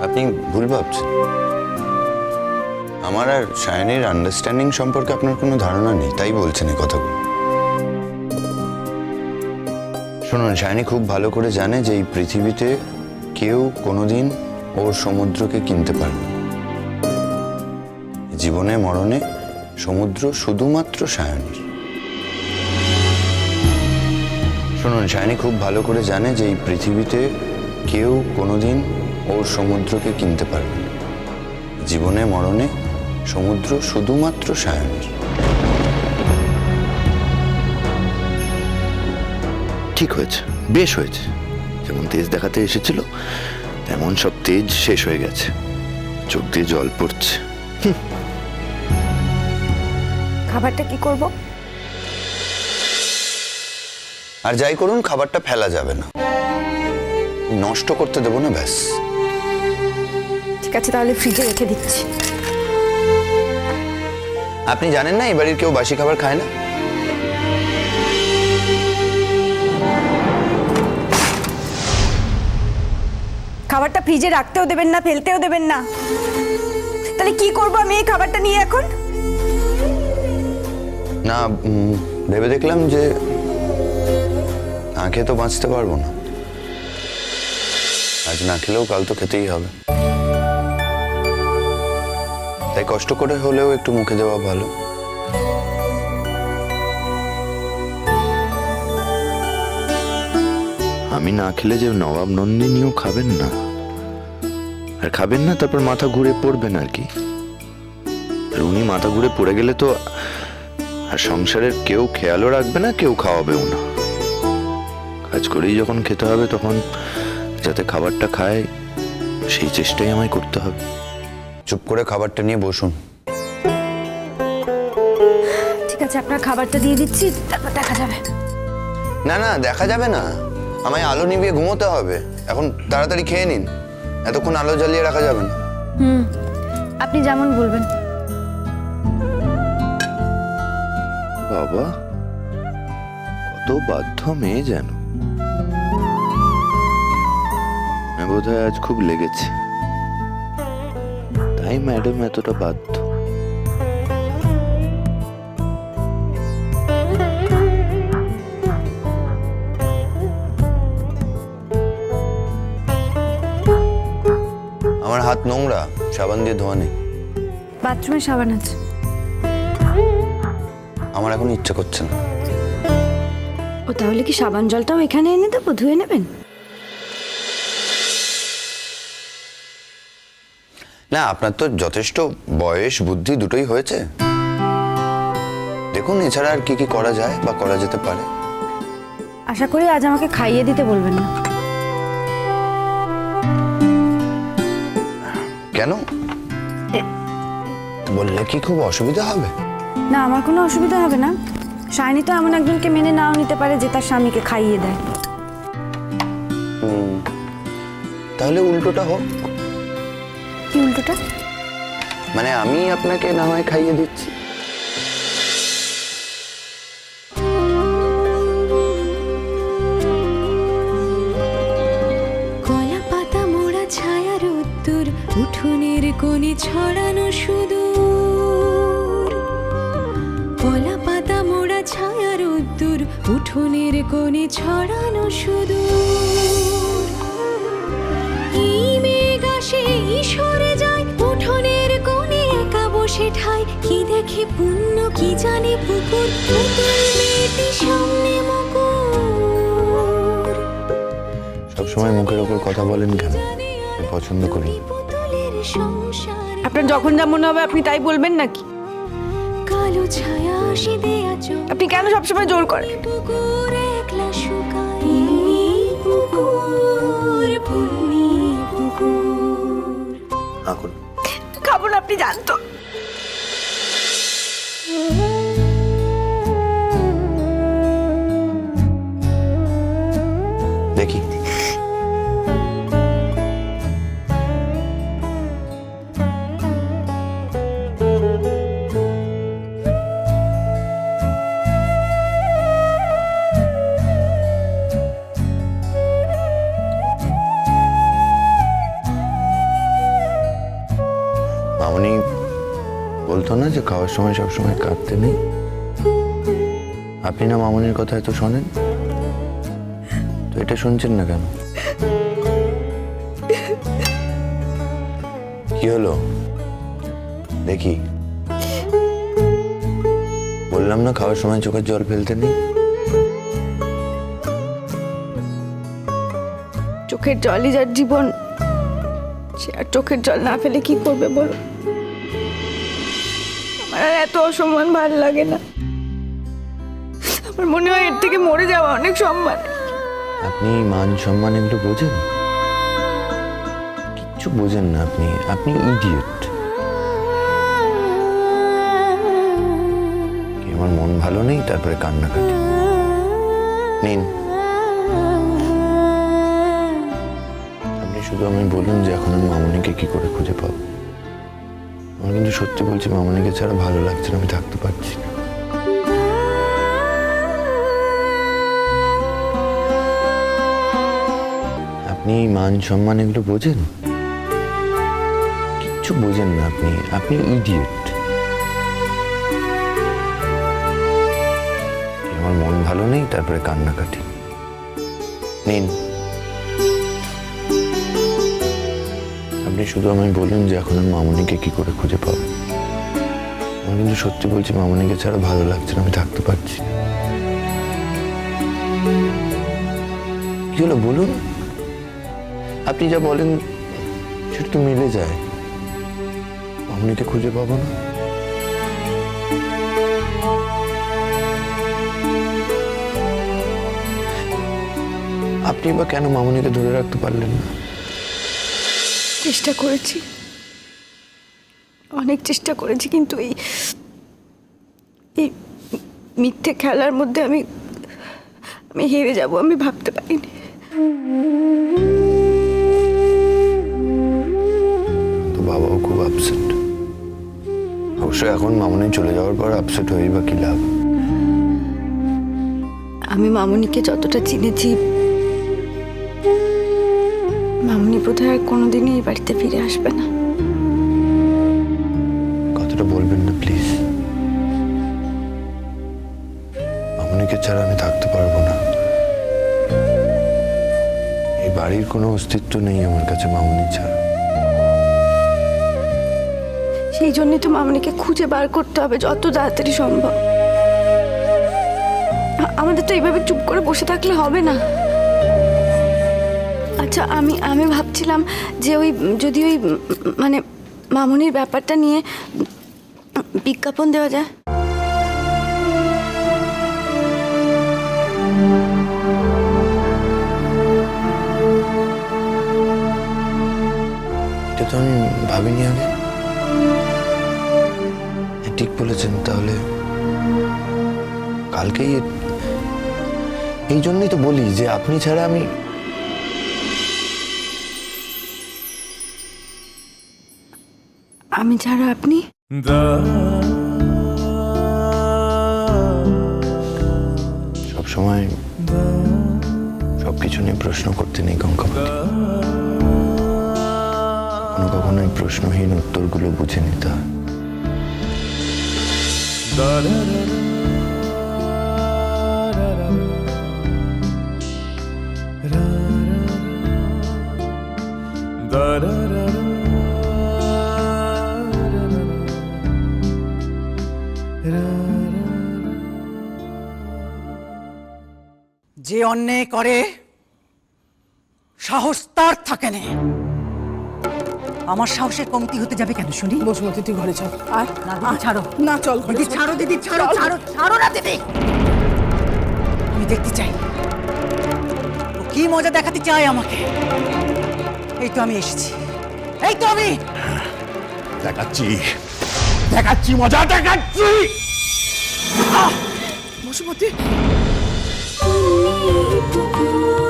আপনি ভুল ভাবছেন। আমার আর সায়নীর আন্ডারস্ট্যান্ডিং সম্পর্কে আপনার কোনো ধারণা নেই, তাই বলছেন এই কথাগুলো। শুনুন, সায়নী খুব ভালো করে জানে যে এই পৃথিবীতে কেউ কোনোদিন ওর সমুদ্রকে কিনতে পারবে না। জীবনে মরণে সমুদ্র শুধুমাত্র সায়নীর। শুনুন, সায়নী খুব ভালো করে জানে যে এই পৃথিবীতে কেউ কোনোদিন ওর সমুদ্রকে কিনতে পারবে না। জীবনে মরণে সমুদ্র শুধুমাত্র সায়নীর। ঠিক হয়েছে, বেশ হয়েছে। যেমন তেজ দেখাতে এসেছিল তেমন সব তেজ শেষ হয়ে গেছে, চোখ দিয়ে জল পড়ছে। খাবারটা কি করব? আর যাই করুন, খাবারটা ফেলা যাবে না, নষ্ট করতে দেবো না, ব্যাস। ঠিক আছে, তাহলে ফ্রিজে রেখে দিচ্ছি। আপনি জানেন না এই বাড়ির কেউ বাসি খাবার খায় না? খাবারটা ফ্রিজে রাখতেও দেবেন না, ফেলতেও দেবেন না। তাহলে কি করব আমি এই খাবারটা নিয়ে এখন? না, ভেবে দেখলাম যে না খেয়ে তো বাঁচতে পারবো না। আজ না খেলেও কাল তো খেতেই হবে, তাই কষ্ট করে হলেও একটু মুখে দেওয়া ভালো। আমি না খেলে যে নবাব নন্দিনীও খাবেন না, আর খাবেন না, তারপর মাথা ঘুরে পড়বেন আর কি। আর উনি মাথা ঘুরে পড়ে গেলে তো আর সংসারের কেউ খেয়ালও রাখবে না, কেউ খাওয়াবেও না। কাজ করেই যখন খেতে হবে তখন যাতে খাবারটা খায় সেই চেষ্টাই আমায় করতে হবে। চুপ করে খাবারটা নিয়ে বসুন। ঠিক আছে, আপনার খাবারটা দিয়ে দিচ্ছি, তারপর দেখা যাবে। না না, দেখা যাবে না, আমায় আলো নিভিয়ে ঘুমোতে হবে। এখন তাড়াতাড়ি খেয়ে নিন, এতক্ষণ আলো জ্বালিয়ে রাখা যাবে না। আপনি যেমন বলবেন। বাবা, কত বাধ্য মেয়ে যেন। বোধহয় আজ খুব লেগেছে, তাই ম্যাডাম এতটা বাধ্য। আমার হাত নোংরা, সাবান দিয়ে ধোয়া নেই। বাথরুমে সাবান আছে। আমার এখন ইচ্ছা করছে না। ও, তাহলে কি সাবান জলটাও এখানে এনে দেবো, ধুয়ে নেবেন? না, আপনার তো যথেষ্ট বয়স, বুদ্ধি দুটোই হয়েছে। দেখুন এছাড়া আর কি কি করা যায় বা করা যেতে পারে। আশা করি আজ আমাকে খাইয়ে দিতে বলবেন না। কেন? বললে কি খুব অসুবিধা হবে? না, আমার কোনো অসুবিধা হবে না। সায়নী তো এমন একজনকে মেনে নাও নিতে পারে যে তার স্বামীকে খাইয়ে দেয়। তাহলে উল্টোটা হোক। কি উল্টোটা? মানে আমি আপনাকে না হয় খাইয়ে দিচ্ছি। কলা পাতা মোড়া ছায়ার উত্তর, উঠোনের কোণে ছড়ানো সুদূর। কলা পাতা মোড়া ছায়ার উত্তর, উঠোনের কোণে ছড়ানো সুদূর। এই মেঘ আসে, সরে যায়, উঠোনের কোণে একা বসে ঠায়। কি দেখে পুণ্য, কি জানে পুকুর, পুতুল মেয়েটি সামনে মুকুর। সবসময় মুখের ওপর কথা বলেন কেন? আমি পছন্দ করি না। পুতুলের সংসার, আপনার যখন যা মনে হবে আপনি তাই বলবেন নাকি? কালো ছায়া আসে দেয়া চোখ, আপনি কেন সবসময় জোর করেন? পুকুর একলা শুকায়। পুকুর, পুন্নি পুকুর। এখন খাবো না, আপনি জানতো। দেখি। বলতো না যে খাওয়ার সময় সবসময় কাঁদতে নেই। আপনি না মামনির কথা এত শোনেন, তো এটা শুনছেন না কেন? কি হলো দেখি? বললাম না খাওয়ার সময় চোখের জল ফেলতে নেই। চোখের জলই যার জীবন, সে আর চোখের জল না ফেলে কি করবে বলো? আমার আর এত অসম্মান ভালো লাগে না। আমার মনে হয় এর থেকে মরে যাওয়া অনেক সম্মান। আপনি মান সম্মান এগুলো বোঝেন? কিচ্ছু বোঝেন না আপনি। আপনি ইডিয়েট। আমার মন ভালো নেই, তারপরে কান্নাকাটি। নিন, আপনি শুধু আমি বলুন যে এখন আমি মামনিকে কি করে খুঁজে পাবো। আমার কিন্তু সত্যি বলছি, মামনিকে ছাড়া ভালো লাগছে না, আমি থাকতে পারছি না। আপনি মান সম্মান এগুলো বোঝেন? কিচ্ছু বোঝেন না আপনি। আপনি ইডিয়েট। আমার মন ভালো নেই, তারপরে কান্নাকাটি। নিন, আপনি শুধু আমায় বলুন যে এখন আমি মামনিকে কি করে খুঁজে পাবো। আমি কিন্তু সত্যি বলছি, মামনিকে ছাড়া ভালো লাগছে না, আমি থাকতে পারছি না। কি হলো বলুন? আপনি যা বলেন সেটা তো মিলে যায়। মামনিকে খুঁজে পাবো না। আপনি বা কেন মামনিকে ধরে রাখতে পারলেন না? চেষ্টা করেছি, অনেক চেষ্টা করেছি, কিন্তু এই এই মিথ্যে খেলার মধ্যে আমি হেরে যাব আমি ভাবতে পারিনি। তো বাবাও খুব আপসেট। অবশ্য এখন মামনি চলে যাওয়ার পর আপসেট হয়েই বা কি লাভ? আমি মামনিকে যতটা চিনেছি, মামনি বোধহয় আর কোনোদিনই এই বাড়িতে ফিরে আসবে না। কথাটা বলবেন না প্লিজ। মামনিকে ছাড়া আমি থাকতে পারবো না। এই বাড়ির কোনো অস্তিত্ব নেই আমার কাছে মামনি ছাড়া। সেই জন্যই তো মামনিকে খুঁজে বার করতে হবে যত তাড়াতাড়ি সম্ভব। আমাদের তো এইভাবে চুপ করে বসে থাকলে হবে না। আচ্ছা, আমি ভাবছিলাম যে যদি মানে মামনির ব্যাপারটা নিয়ে বিজ্ঞাপন দেওয়া যায়। এটা তো আমি ভাবিনি আগে। ঠিক বলেছেন। তাহলে কালকেই, এই জন্যই তো বলি যে আপনি ছাড়া আমি ছাড়া আপনি? সবসময় সবকিছু নিয়ে প্রশ্ন করতে নেই কঙ্কাবতী। কখনো কখনো এই প্রশ্নহীন উত্তরগুলো বুঝে নিতে হয়। যে অন্যায় করে সাহস তার থাকে না। আমার সাহসের কমতি হতে যাবে কেন শুনি? বসুমতী তুই ঘরে চল। আর না দিদি, ছাড়ো। না চল ঘরে দিদি চল। ছাড়ো, দিদি ছাড়ো, ছাড়ো, ছাড়ো না দিদি। আমি দেখতে চাই ও কি মজা দেখাতে চায় আমাকে। এই তো আমি এসেছি, এই তো আমি দেখাচ্ছি, দেখাচ্ছি, মজা দেখাচ্ছি। বসুমতী তুমি